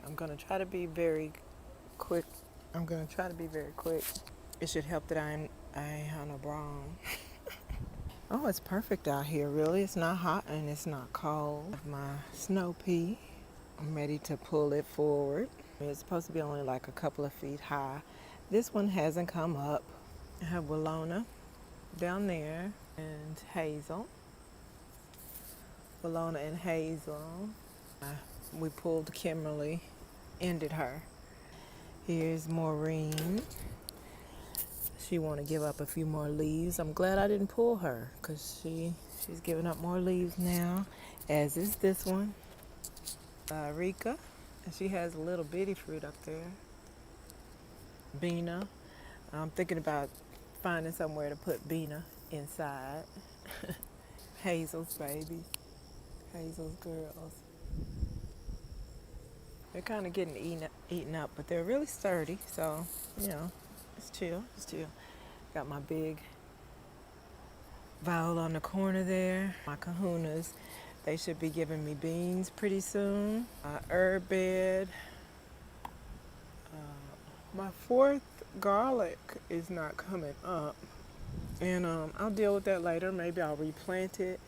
I'm gonna try to be very quick. It should help that I ain't on a brown. Oh, it's perfect out here, really. It's not hot and it's not cold. My snow pea, I'm ready to pull it forward. It's supposed to be only like a couple of feet high. This one hasn't come up. I have Willona down there and Hazel. Willona and Hazel. We pulled Kimberly, ended her. Here's Maureen. She want to give up a few more leaves. I'm glad I didn't pull her because she's giving up more leaves now, as is this one. Rika, and she has a little bitty fruit up there. Bina. I'm thinking about finding somewhere to put Bina inside. Hazel's babies. Hazel's girls. They're kind of getting eaten up, but they're really sturdy, so, you know, it's chill. Got my big viola on the corner there. My kahunas, they should be giving me beans pretty soon. Herb bed. My fourth garlic is not coming up, and I'll deal with that later. Maybe I'll replant it,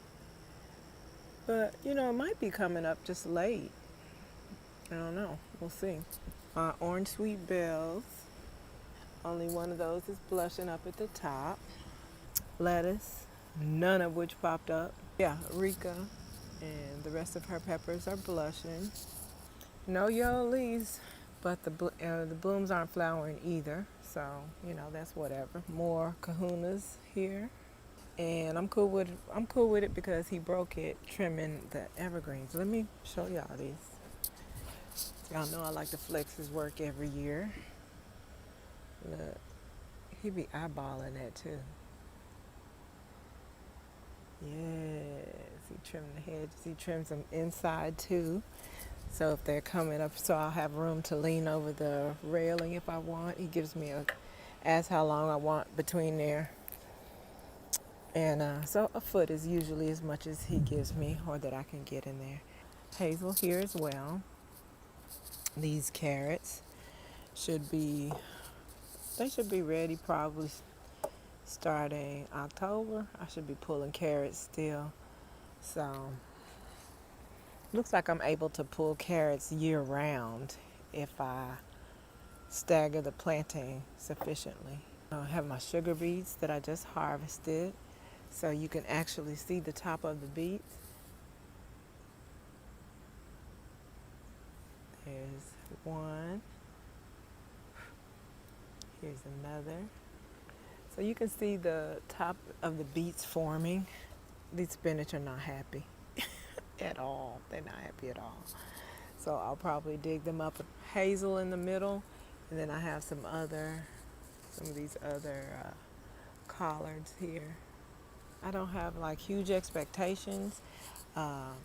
but you know, it might be coming up just late. I don't know. We'll see. Orange sweet bells. Only one of those is blushing up at the top. Lettuce, none of which popped up. Yeah, Rika, and the rest of her peppers are blushing. No yellow leaves, but the blooms aren't flowering either. So, you know, that's whatever. More kahunas here. And I'm cool with it because he broke it trimming the evergreens. Let me show y'all these. Y'all know I like to flex his work every year. Look, he be eyeballing that too. Yes, he trimmed the hedges. He trims them inside too. So if they're coming up, so I'll have room to lean over the railing if I want. He gives me ask how long I want between there. And so a foot is usually as much as he gives me or that I can get in there. Hazel here as well. These carrots should be ready probably starting October. I should be pulling carrots still. So looks like I'm able to pull carrots year round if I stagger the planting sufficiently. I have my sugar beets that I just harvested, so you can actually see the top of the beets. There's one. Here's another. So you can see the top of the beets forming. These spinach are not happy at all. They're not happy at all. So I'll probably dig them up. Hazel in the middle, and then I have some of these other collards here. I don't have like huge expectations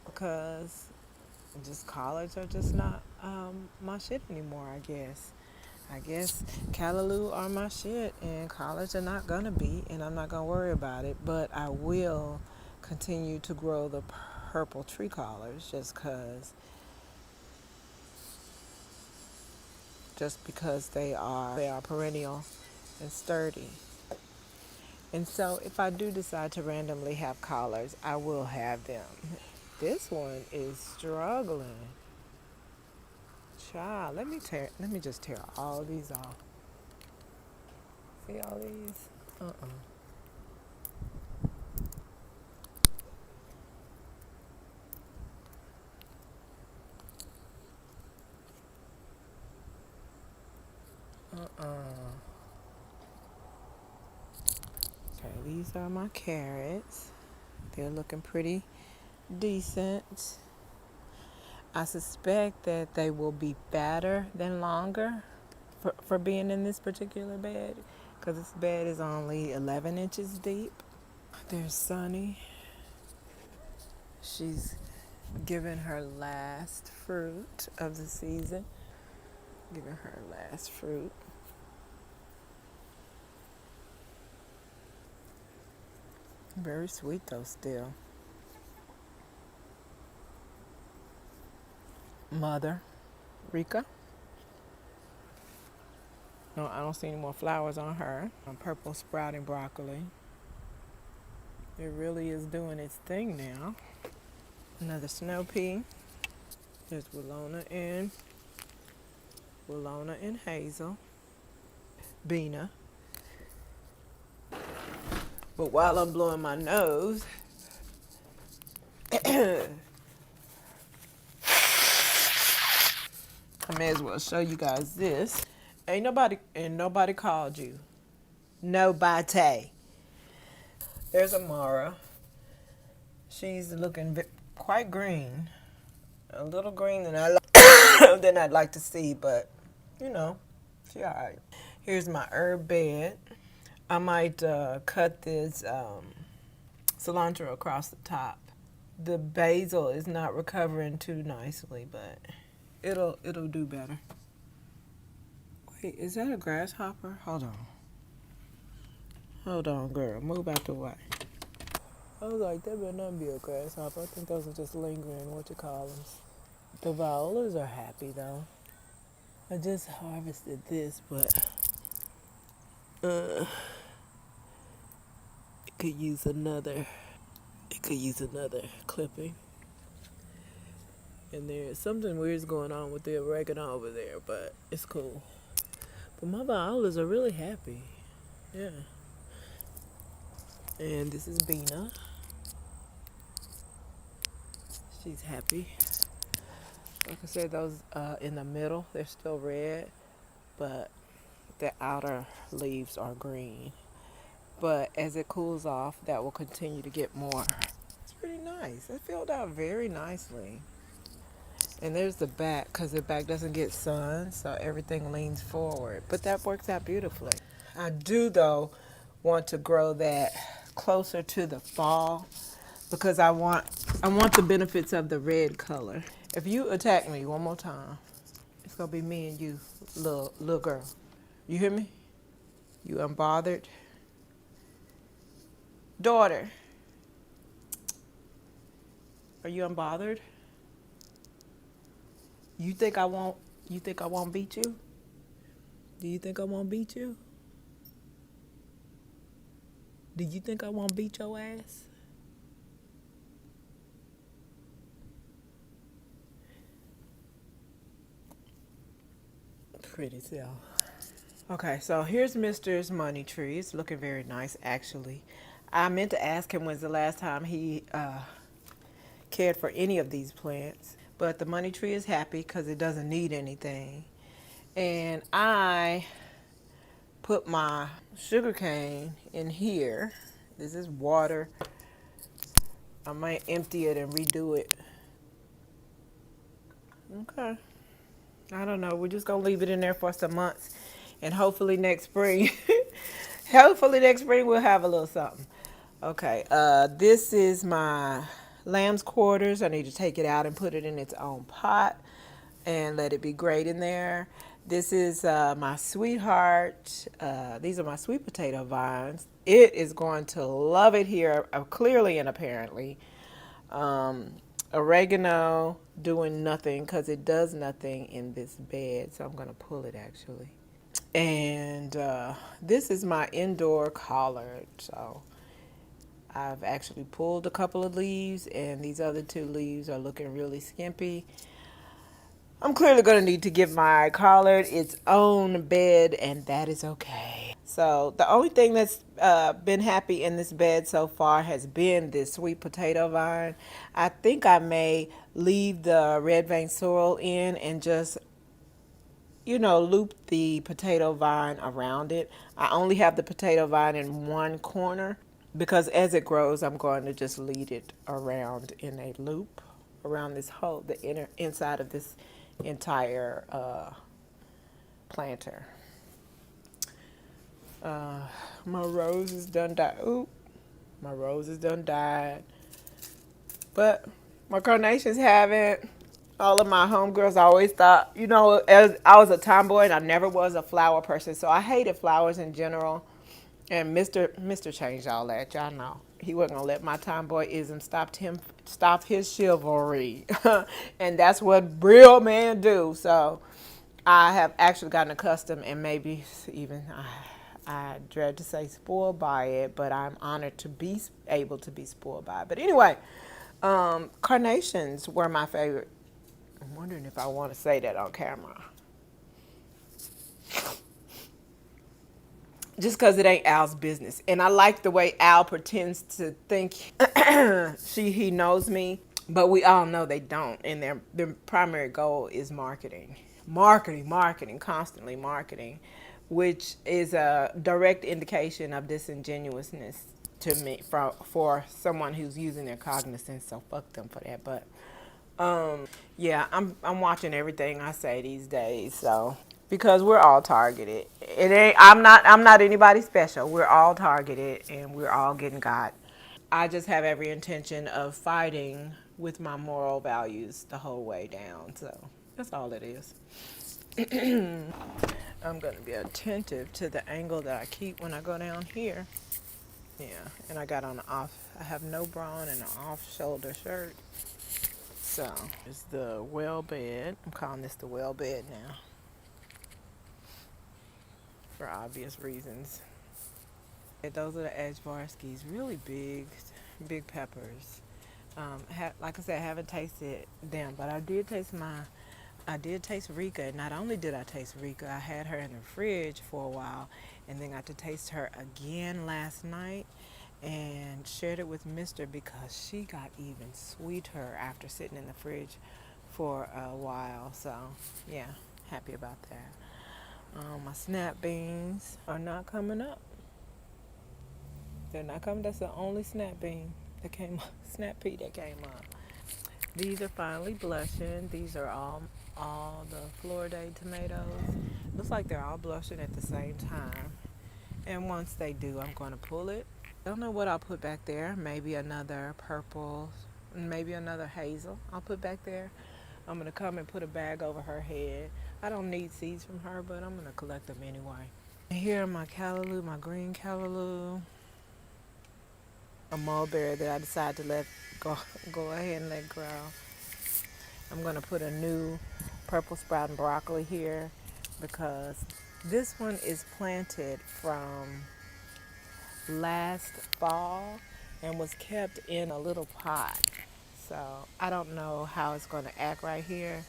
because just collards are just not my shit anymore, I guess. I guess callaloo are my shit and collards are not gonna be, and I'm not gonna worry about it, but I will continue to grow the purple tree collards just because they are perennial and sturdy. And so if I do decide to randomly have collards, I will have them. This one is struggling. Child, let me just tear all these off. See all these? Okay, these are my carrots. They're looking pretty decent. I suspect that they will be fatter than longer for being in this particular bed, because this bed is only 11 inches deep. There's Sunny. She's given her last fruit of the season. Giving her last fruit. Very sweet though still. Mother. Rika. No, I don't see any more flowers on her. Purple sprouting broccoli. It really is doing its thing now. Another snow pea. There's Willona and Hazel. Bina. But while I'm blowing my nose, I may as well show you guys this. Ain't nobody called you. Nobody. There's Amara. She's looking quite green. A little green than than I'd like to see, but you know, she alright. Here's my herb bed. I might cut this cilantro across the top. The basil is not recovering too nicely, but it'll do better. Wait, is that a grasshopper? Hold on, girl. Move out the way. I was like, that better not be a grasshopper. I think those are just lingering, what you call them. The violas are happy though. I just harvested this, but it could use another. It could use another clipping. And there's something weird's going on with the oregano over there, but it's cool. But my violas are really happy. Yeah. And this is Bina. She's happy. Like I said, those in the middle, they're still red, but the outer leaves are green. But as it cools off, that will continue to get more. It's pretty nice. It filled out very nicely. And there's the back, because the back doesn't get sun, so everything leans forward. But that works out beautifully. I do, though, want to grow that closer to the fall, because I want the benefits of the red color. If you attack me one more time, it's gonna be me and you, little girl. You hear me? You unbothered daughter. Are you unbothered? You think I won't beat you? Do you think I won't beat you? Do you think I won't beat your ass? Pretty self. Okay, so here's Mr.'s money tree. It's looking very nice, actually. I meant to ask him when's the last time he cared for any of these plants, but the money tree is happy because it doesn't need anything. And I put my sugar cane in here. This is water. I might empty it and redo it. Okay. I don't know. We're just going to leave it in there for some months. And hopefully next spring, we'll have a little something. Okay. This is my lamb's quarters. I need to take it out and put it in its own pot and let it be great in there. This is my sweetheart. These are my sweet potato vines. It is going to love it here, clearly and apparently. Oregano doing nothing because it does nothing in this bed, so I'm going to pull it actually. And this is my indoor collard. So I've actually pulled a couple of leaves, and these other two leaves are looking really skimpy. I'm clearly going to need to give my collard its own bed, and that is okay. So the only thing that's been happy in this bed so far has been this sweet potato vine. I think I may leave the red vein sorrel in and just, loop the potato vine around it. I only have the potato vine in one corner because as it grows, I'm going to just lead it around in a loop around this whole, the inside of this entire planter. My rose is done died. Oop, my rose is done died. But my carnations haven't. All of my homegirls always thought, as I was a tomboy and I never was a flower person, so I hated flowers in general. And Mr. changed all that, y'all know. He wasn't gonna let my tomboyism stop his chivalry, and that's what real men do. So I have actually gotten accustomed, and maybe even I dread to say spoiled by it, but I'm honored to be able to be spoiled by it. But anyway, carnations were my favorite. I'm wondering if I want to say that on camera. Just because it ain't Al's business. And I like the way Al pretends to think he knows me, but we all know they don't. And their primary goal is marketing. Marketing, constantly marketing, which is a direct indication of disingenuousness to me for someone who's using their cognizance. So fuck them for that. But yeah, I'm watching everything I say these days, so because we're all targeted. I'm not anybody special. We're all targeted and we're all getting got. I just have every intention of fighting with my moral values the whole way down. So that's all it is. I'm going to be attentive to the angle that I keep when I go down here. Yeah, and I have no bra on and an off-shoulder shirt. So, it's the well bed. I'm calling this the well bed now for obvious reasons. Those are the ajvarskis, really big peppers. Like I said, I haven't tasted them, but I did taste Rika. And not only did I taste Rika, I had her in the fridge for a while and then got to taste her again last night and shared it with Mr. because she got even sweeter after sitting in the fridge for a while. So, yeah, happy about that. My snap beans are not coming up. They're not coming. That's the only snap bean that came up, snap pea that came up. These are finally blushing. These are all the Florida tomatoes. Looks like they're all blushing at the same time. And once they do, I'm going to pull it. I don't know what I'll put back there. Maybe another purple, maybe another hazel I'll put back there. I'm going to come and put a bag over her head. I don't need seeds from her, but I'm going to collect them anyway. And here are my callaloo, my green callaloo. A mulberry that I decided to let go ahead and let grow. I'm going to put a new purple sprouting broccoli here because this one is planted from last fall and was kept in a little pot. So I don't know how it's going to act right here.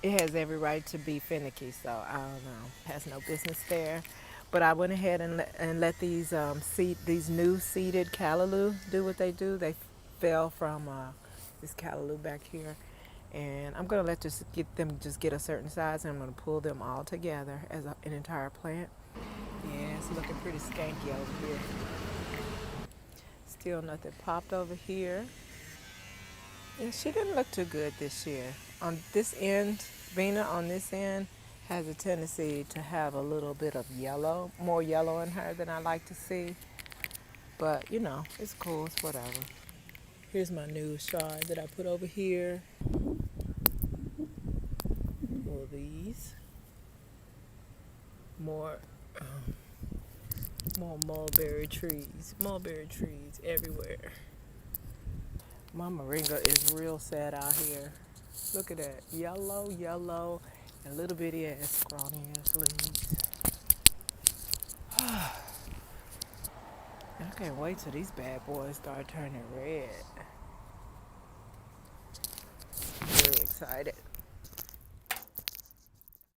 It has every right to be finicky, so I don't know. It has no business there. But I went ahead and let these these new seeded callaloo do what they do. They fell from this callaloo back here, and I'm gonna let them get a certain size, and I'm gonna pull them all together as an entire plant. Yeah, it's looking pretty skanky over here. Still nothing popped over here. Yeah, she didn't look too good this year. On this end, Vina on this end has a tendency to have a little bit of yellow, more yellow in her than I like to see. But, you know, it's cool, it's whatever. Here's my new shard that I put over here. All these. More mulberry trees everywhere. My moringa is real sad out here. Look at that, yellow, and little bitty ass scrawny ass leaves. I can't wait till these bad boys start turning red. Very excited.